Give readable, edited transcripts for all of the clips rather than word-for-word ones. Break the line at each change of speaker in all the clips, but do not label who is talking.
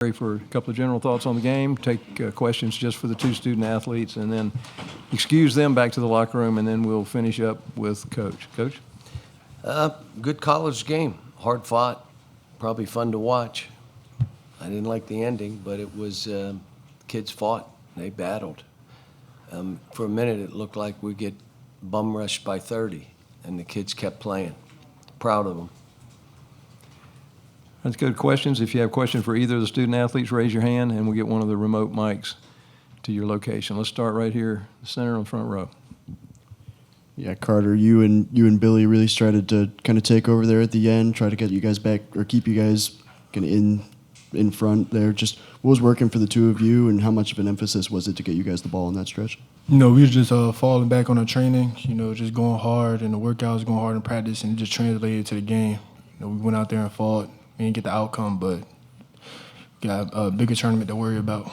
for a couple of general thoughts on the game, take questions just for the two student athletes, and then excuse them back to the locker room, and then we'll finish up with Coach. Coach?
Good college game, hard fought, probably fun to watch. I didn't like the ending, but it was kids fought, they battled. For a minute, it looked like we get bum rushed by 30, and the kids kept playing. Proud of them.
Let's go to questions. If you have a question for either of the student athletes, raise your hand, and we'll get one of the remote mics to your location. Let's start right here, center on the front row.
Yeah, Carter, you and Billy really started to kind of take over there at the end, try to get you guys back or keep you guys kind of in front there. Just what was working for the two of you, and how much of an emphasis was it to get you guys the ball in that stretch?
We were just falling back on our training, just going hard, and the workouts going hard in practice, and it just translated to the game. We went out there and fought. We didn't get the outcome, but got a bigger tournament to worry about.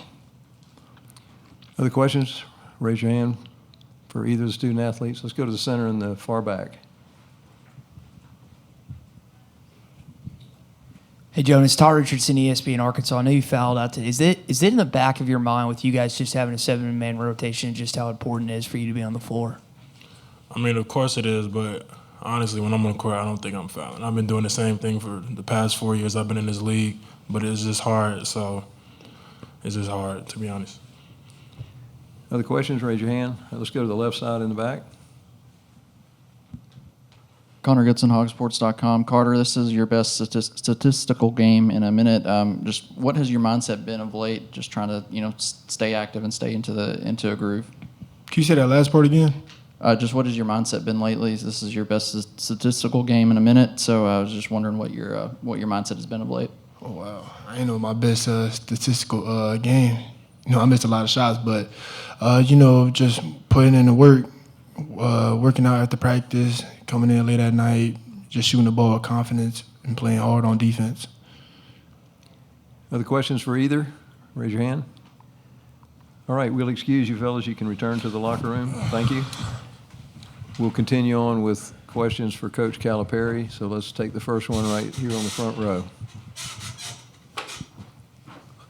Other questions? Raise your hand for either of the student athletes. Let's go to the center in the far back.
Hey, Jonas, Todd Richardson, ESPN Arkansas. I know you fouled out today. Is it in the back of your mind with you guys just having a 7-man rotation, just how important it is for you to be on the floor?
I mean, of course it is, but honestly, when I'm on the court, I don't think I'm fouling. I've been doing the same thing for the past 4 years I've been in this league, but it's just hard, so it's just hard, to be honest.
Other questions? Raise your hand. Let's go to the left side in the back.
Connor Goodson, hogsports.com. Carter, this is your best statistical game in a minute. Just what has your mindset been of late? Just trying to, stay active and stay into a groove.
Can you say that last part again?
Just what has your mindset been lately? This is your best statistical game in a minute, so I was just wondering what your mindset has been of late.
Oh, wow. I ain't know my best statistical game. I missed a lot of shots, but, just putting in the work, working out after practice, coming in late at night, just shooting the ball with confidence and playing hard on defense.
Other questions for either? Raise your hand. All right, we'll excuse you, fellas. You can return to the locker room. Thank you. We'll continue on with questions for Coach Calipari. So let's take the first one right here on the front row.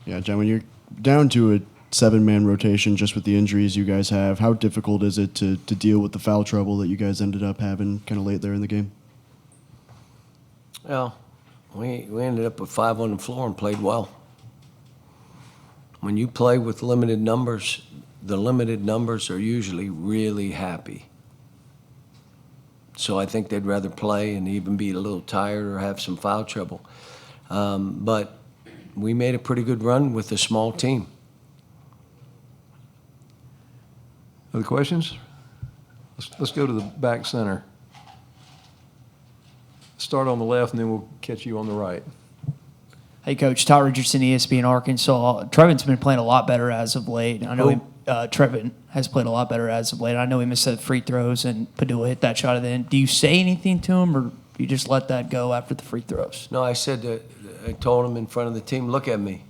Yeah, John, when you're down to a 7-man rotation just with the injuries you guys have, how difficult is it to deal with the foul trouble that you guys ended up having kind of late there in the game?
Well, we ended up with 5 on the floor and played well. When you play with limited numbers, the limited numbers are usually really happy. So I think they'd rather play and even be a little tired or have some foul trouble. But we made a pretty good run with a small team.
Other questions? Let's go to the back center. Start on the left, and then we'll catch you on the right.
Hey, Coach, Todd Richardson, ESPN Arkansas. Trevin's been playing a lot better as of late. I know Trevin has played a lot better as of late. I know he missed the free throws, and Padula hit that shot at the end. Do you say anything to him, or do you just let that go after the free throws?
No, I told him in front of the team, look at me.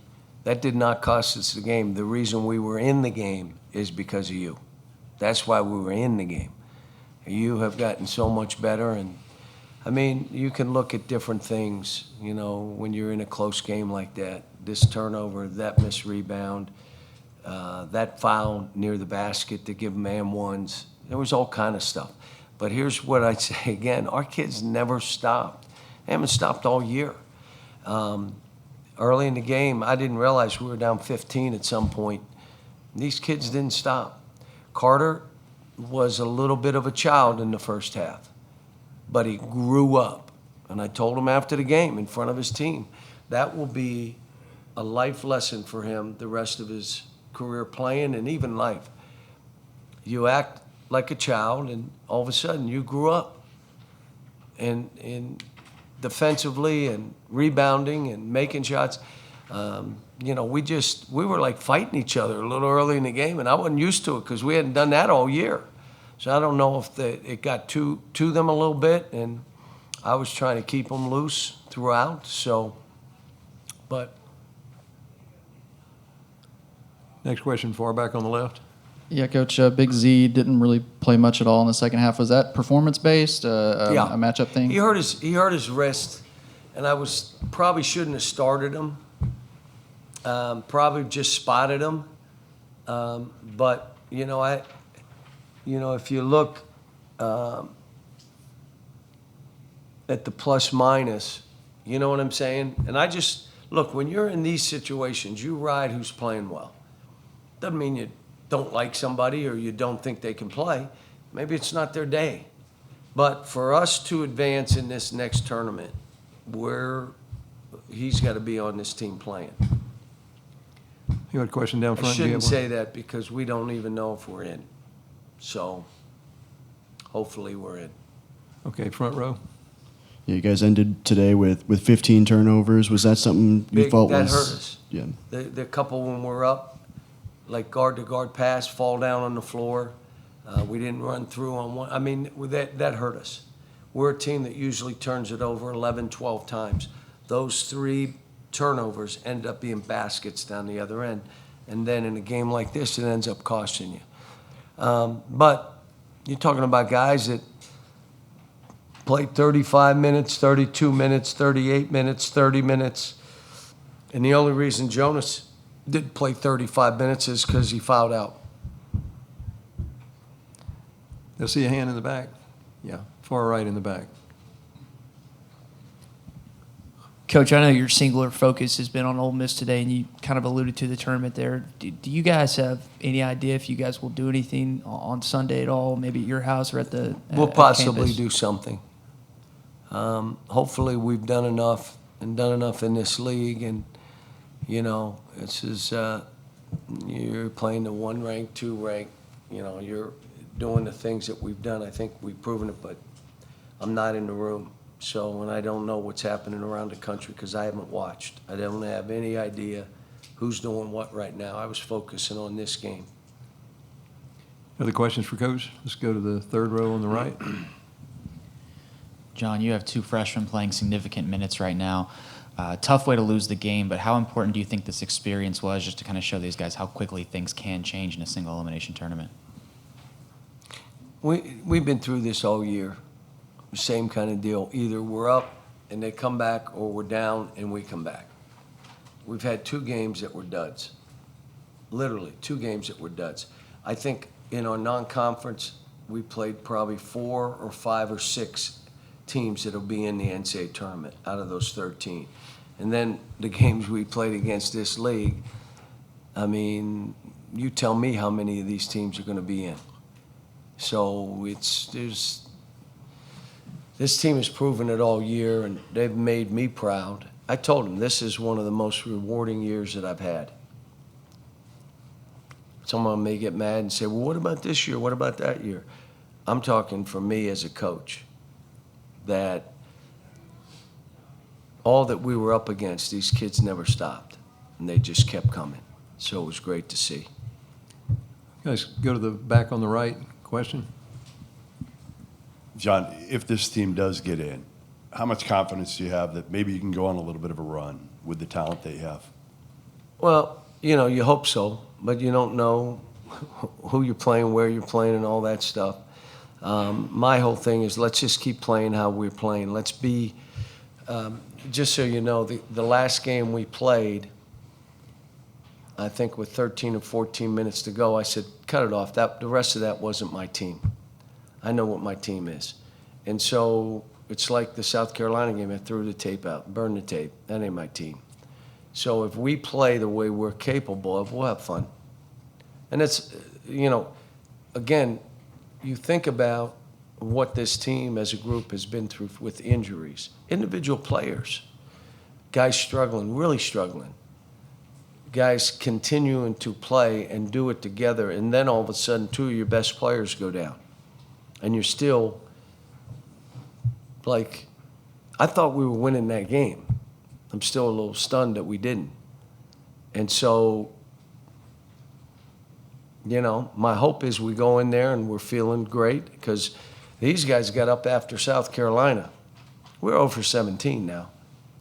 That did not cost us the game. The reason we were in the game is because of you. That's why we were in the game. You have gotten so much better, and I mean, you can look at different things, when you're in a close game like that. This turnover, that missed rebound, that foul near the basket to give them and ones. There was all kind of stuff. But here's what I'd say again. Our kids never stopped. They haven't stopped all year. Early in the game, I didn't realize we were down 15 at some point. These kids didn't stop. Carter was a little bit of a child in the first half, but he grew up. And I told him after the game in front of his team, that will be a life lesson for him the rest of his career playing and even life. You act like a child, and all of a sudden you grew up. And defensively and rebounding and making shots, we were like fighting each other a little early in the game, and I wasn't used to it because we hadn't done that all year. So I don't know if it got to them a little bit, and I was trying to keep them loose throughout. But
Next question, far back on the left.
Yeah, Coach, Big Z didn't really play much at all in the second half. Was that performance-based, a matchup thing?
He hurt his wrist, and I probably shouldn't have started him. Probably just spotted them. But, if you look at the plus minus, you know what I'm saying? And I just, look, when you're in these situations, you ride who's playing well. Doesn't mean you don't like somebody or you don't think they can play. Maybe it's not their day. But for us to advance in this next tournament, he's got to be on this team playing.
You had a question down
I
front? Do you
shouldn't
have one?
say that because we don't even know if we're in. So hopefully we're in.
Okay, front row.
Yeah, you guys ended today with 15 turnovers. Was that something you
Big,
thought
that
was?
hurt us.
Yeah.
The couple when we're up, like guard-to-guard pass, fall down on the floor. We didn't run through on one. I mean, that hurt us. We're a team that usually turns it over 11, 12 times. Those 3 turnovers end up being baskets down the other end. And then in a game like this, it ends up costing you. But you're talking about guys that played 35 minutes, 32 minutes, 38 minutes, 30 minutes. And the only reason Jonas didn't play 35 minutes is because he fouled out.
They'll see a hand in the back. Yeah, far right in the back.
Coach, I know your singular focus has been on Ole Miss today, and you kind of alluded to the tournament there. Do you guys have any idea if you guys will do anything on Sunday at all, maybe at your house or at the
We'll
at
possibly
campus?
do something. Hopefully we've done enough in this league. And, this is, you're playing the 1 rank, 2 rank. You're doing the things that we've done. I think we've proven it, but I'm not in the room. So, and I don't know what's happening around the country because I haven't watched. I don't have any idea who's doing what right now. I was focusing on this game.
Other questions for Coach? Let's go to the third row on the right.
John, you have 2 freshmen playing significant minutes right now. Tough way to lose the game, but how important do you think this experience was just to kind of show these guys how quickly things can change in a single elimination tournament?
We've been through this all year. Same kind of deal. Either we're up and they come back, or we're down and we come back. We've had 2 games that were duds. Literally, 2 games that were duds. I think in our non-conference, we played probably 4 or 5 or 6 teams that'll be in the NCAA tournament out of those 13. And then the games we played against this league, I mean, you tell me how many of these teams are going to be in. So this team has proven it all year, and they've made me proud. I told them this is one of the most rewarding years that I've had. Someone may get mad and say, well, what about this year? What about that year? I'm talking for me as a coach, that all that we were up against, these kids never stopped, and they just kept coming. So it was great to see.
Guys, go to the back on the right. Question?
John, if this team does get in, how much confidence do you have that maybe you can go on a little bit of a run with the talent that you have?
Well, you hope so, but you don't know who you're playing, where you're playing, and all that stuff. My whole thing is let's just keep playing how we're playing. Let's be, just so you know, the last game we played, I think with 13 or 14 minutes to go, I said, cut it off. The rest of that wasn't my team. I know what my team is. And so it's like the South Carolina game. I threw the tape out, burned the tape. That ain't my team. So if we play the way we're capable of, we'll have fun. And it's, again, you think about what this team as a group has been through with injuries. Individual players, guys struggling, really struggling. Guys continuing to play and do it together, and then all of a sudden 2 of your best players go down. And you're still, like, I thought we were winning that game. I'm still a little stunned that we didn't. And so, my hope is we go in there and we're feeling great, because these guys got up after South Carolina. We're over 17 now.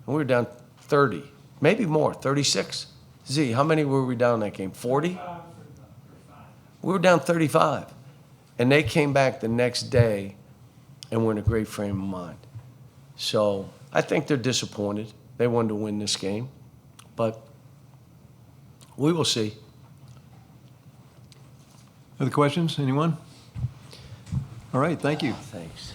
And we're down 30, maybe more, 36. Z, how many were we down that game? 40? We were down 35. And they came back the next day and were in a great frame of mind. So I think they're disappointed. They wanted to win this game. But We will see.
Other questions? Anyone? All right, thank you.
Thanks.